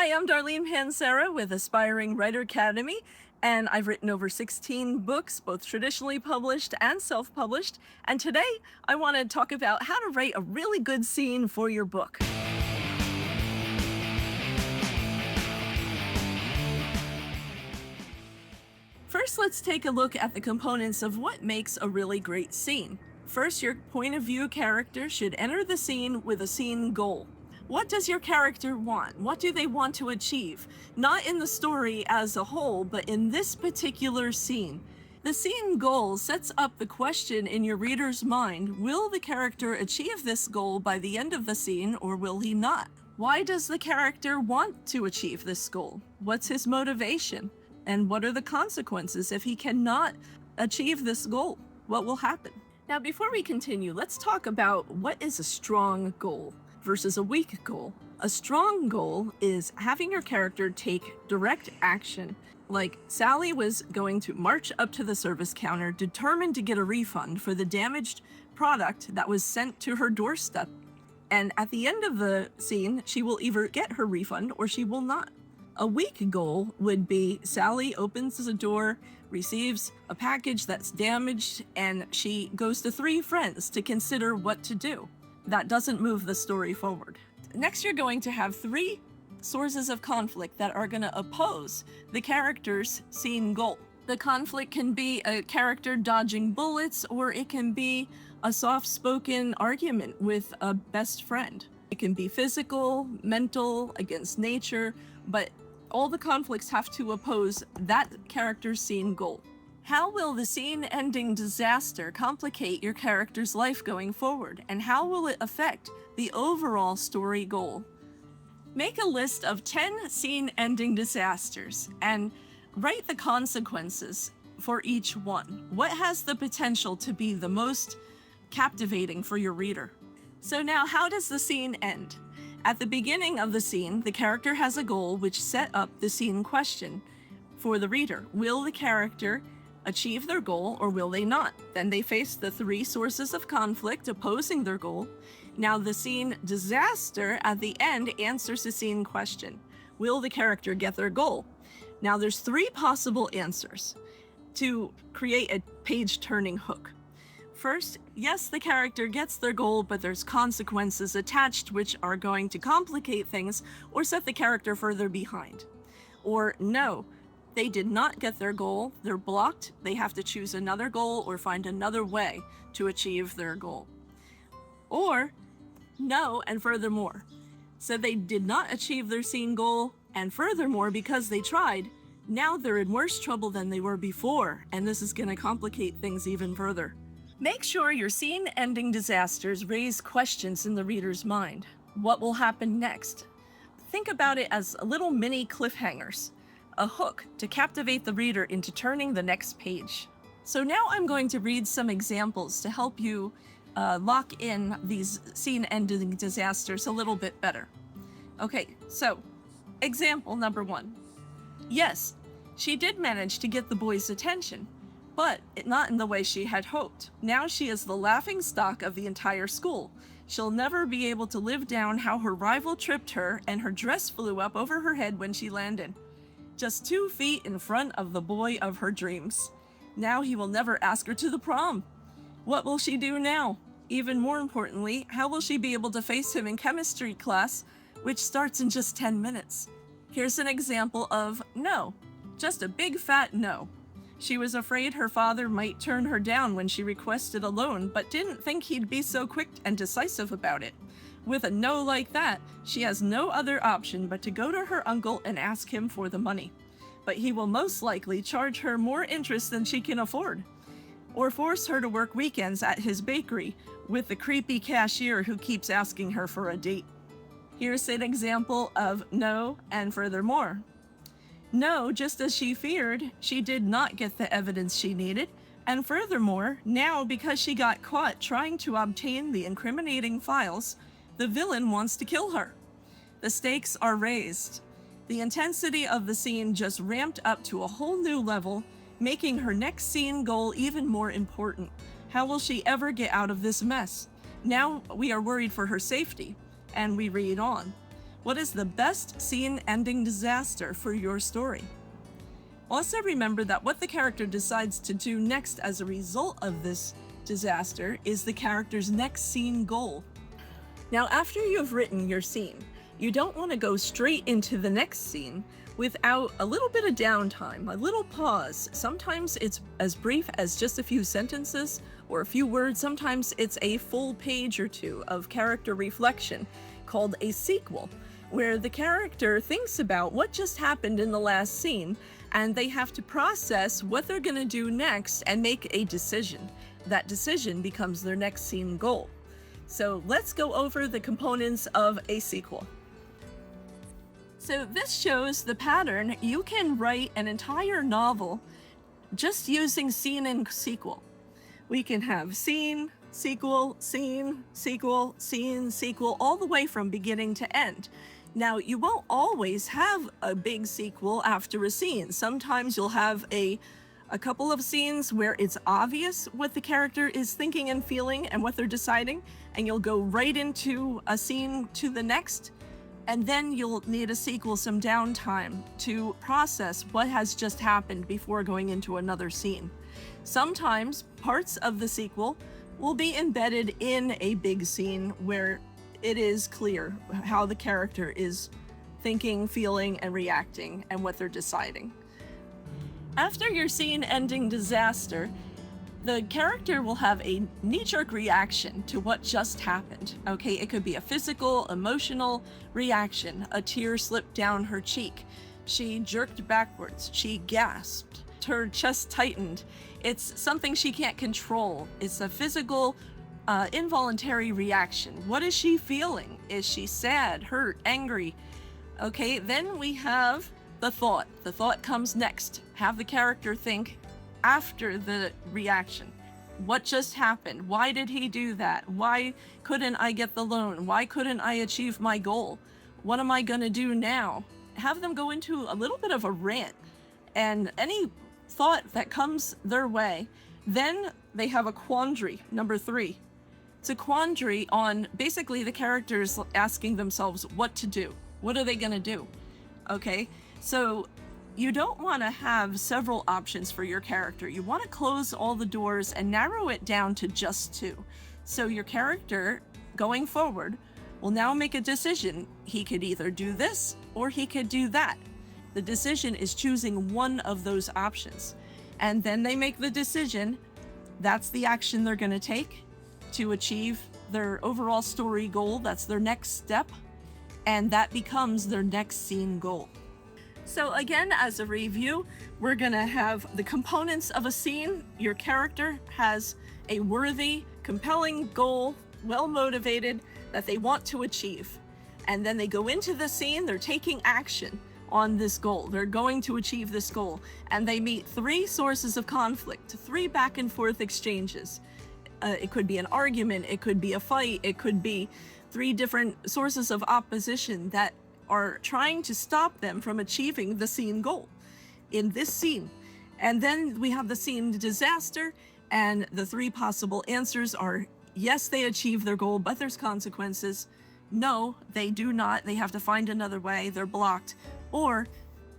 Hi, I'm Darlene Panzera with Aspiring Writer Academy, and I've written over 16 books, both traditionally published and self-published. And today I want to talk about how to write a really good scene for your book. First, let's take a look at the components of what makes a really great scene. First, your point of view character should enter the scene with a scene goal. What does your character want? What do they want to achieve? Not in the story as a whole, but in this particular scene. The scene goal sets up the question in your reader's mind, will the character achieve this goal by the end of the scene, or will he not? Why does the character want to achieve this goal? What's his motivation? And what are the consequences if he cannot achieve this goal? What will happen? Now, before we continue, let's talk about what is a strong goal versus a weak goal. A strong goal is having your character take direct action. Like Sally was going to march up to the service counter determined to get a refund for the damaged product that was sent to her doorstep. And at the end of the scene, she will either get her refund or she will not. A weak goal would be Sally opens the door, receives a package that's damaged, and she goes to 3 friends to consider what to do. That doesn't move the story forward. Next, you're going to have 3 sources of conflict that are going to oppose the character's scene goal. The conflict can be a character dodging bullets, or it can be a soft-spoken argument with a best friend. It can be physical, mental, against nature, but all the conflicts have to oppose that character's scene goal. How will the scene-ending disaster complicate your character's life going forward, and how will it affect the overall story goal? Make a list of 10 scene-ending disasters and write the consequences for each one. What has the potential to be the most captivating for your reader? So now, how does the scene end? At the beginning of the scene, the character has a goal which set up the scene question for the reader. Will the character achieve their goal, or will they not? Then they face the 3 sources of conflict opposing their goal. Now the scene disaster at the end answers the scene question. Will the character get their goal? Now there's 3 possible answers to create a page-turning hook. First, yes, the character gets their goal, but there's consequences attached which are going to complicate things or set the character further behind. Or no, they did not get their goal, they're blocked, they have to choose another goal or find another way to achieve their goal. Or, no, and furthermore. So they did not achieve their scene goal, and furthermore, because they tried, now they're in worse trouble than they were before, and this is going to complicate things even further. Make sure your scene-ending disasters raise questions in the reader's mind. What will happen next? Think about it as little mini cliffhangers, a hook to captivate the reader into turning the next page. So now I'm going to read some examples to help you lock in these scene-ending disasters a little bit better. Okay, so example number 1. Yes, she did manage to get the boys' attention, but not in the way she had hoped. Now she is the laughingstock of the entire school. She'll never be able to live down how her rival tripped her and her dress flew up over her head when she landed, just 2 feet in front of the boy of her dreams. Now he will never ask her to the prom. What will she do now? Even more importantly, how will she be able to face him in chemistry class, which starts in just 10 minutes? Here's an example of no, just a big fat no. She was afraid her father might turn her down when she requested a loan, but didn't think he'd be so quick and decisive about it. With a no like that, she has no other option but to go to her uncle and ask him for the money. But he will most likely charge her more interest than she can afford, or force her to work weekends at his bakery with the creepy cashier who keeps asking her for a date. Here's an example of no and furthermore. No, just as she feared, she did not get the evidence she needed, and furthermore, now because she got caught trying to obtain the incriminating files, the villain wants to kill her. The stakes are raised. The intensity of the scene just ramped up to a whole new level, making her next scene goal even more important. How will she ever get out of this mess? Now we are worried for her safety, and we read on. What is the best scene ending disaster for your story? Also remember that what the character decides to do next as a result of this disaster is the character's next scene goal. Now, after you've written your scene, you don't want to go straight into the next scene without a little bit of downtime, a little pause. Sometimes it's as brief as just a few sentences or a few words. Sometimes it's a full page or two of character reflection called a sequel, where the character thinks about what just happened in the last scene and they have to process what they're going to do next and make a decision. That decision becomes their next scene goal. So let's go over the components of a sequel. So this shows the pattern. You can write an entire novel just using scene and sequel. We can have scene, sequel, scene, sequel, scene, sequel, all the way from beginning to end. Now, you won't always have a big sequel after a scene. Sometimes you'll have a couple of scenes where it's obvious what the character is thinking and feeling and what they're deciding, and you'll go right into a scene to the next. And then you'll need a sequel, some downtime to process what has just happened before going into another scene. Sometimes parts of the sequel will be embedded in a big scene where it is clear how the character is thinking, feeling, and reacting and what they're deciding. After your scene ending disaster, the character will have a knee-jerk reaction to what just happened. Okay, it could be a physical, emotional reaction. A tear slipped down her cheek. She jerked backwards. She gasped. Her chest tightened. It's something she can't control. It's a physical, involuntary reaction. What is she feeling? Is she sad, hurt, angry? Okay, then we have the thought. The thought comes next. Have the character think after the reaction. What just happened? Why did he do that? Why couldn't I get the loan? Why couldn't I achieve my goal? What am I gonna do now? Have them go into a little bit of a rant, and any thought that comes their way, then they have a quandary, number 3. It's a quandary on basically the characters asking themselves what to do. What are they gonna do? Okay, so you don't want to have several options for your character. You want to close all the doors and narrow it down to just 2. So your character, going forward, will now make a decision. He could either do this or he could do that. The decision is choosing one of those options. And then they make the decision. That's the action they're going to take to achieve their overall story goal. That's their next step. And that becomes their next scene goal. So again, as a review, we're gonna have the components of a scene. Your character has a worthy, compelling goal, well-motivated, that they want to achieve. And then they go into the scene, they're taking action on this goal. They're going to achieve this goal. And they meet 3 sources of conflict, 3 back and forth exchanges. It could be an argument, it could be a fight, it could be 3 different sources of opposition that are trying to stop them from achieving the scene goal in this scene. And then we have the scene disaster, and the 3 possible answers are yes, they achieve their goal, but there's consequences. No, they do not. They have to find another way. They're blocked. Or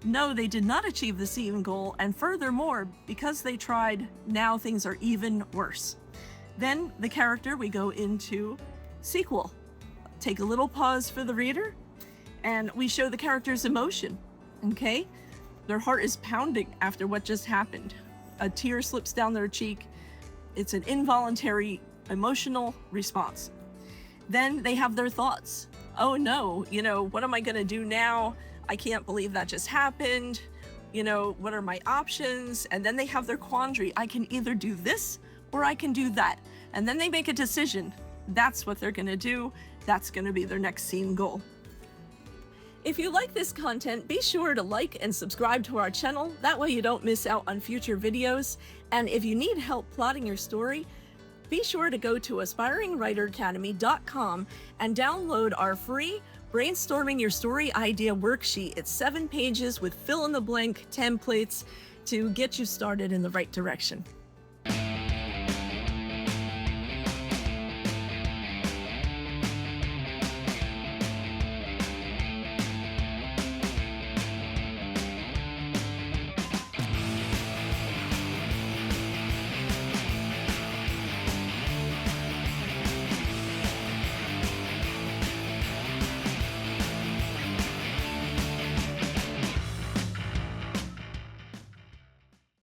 no, they did not achieve the scene goal, and furthermore, because they tried, now things are even worse. Then the character, we go into sequel. Take a little pause for the reader, and we show the character's emotion, okay? Their heart is pounding after what just happened. A tear slips down their cheek. It's an involuntary emotional response. Then they have their thoughts. Oh no, what am I gonna do now? I can't believe that just happened. What are my options? And then they have their quandary. I can either do this or I can do that. And then they make a decision. That's what they're gonna do. That's gonna be their next scene goal. If you like this content, be sure to like and subscribe to our channel. That way you don't miss out on future videos. And if you need help plotting your story, be sure to go to aspiringwriteracademy.com and download our free Brainstorming Your Story Idea worksheet. It's 7 pages with fill-in-the-blank templates to get you started in the right direction.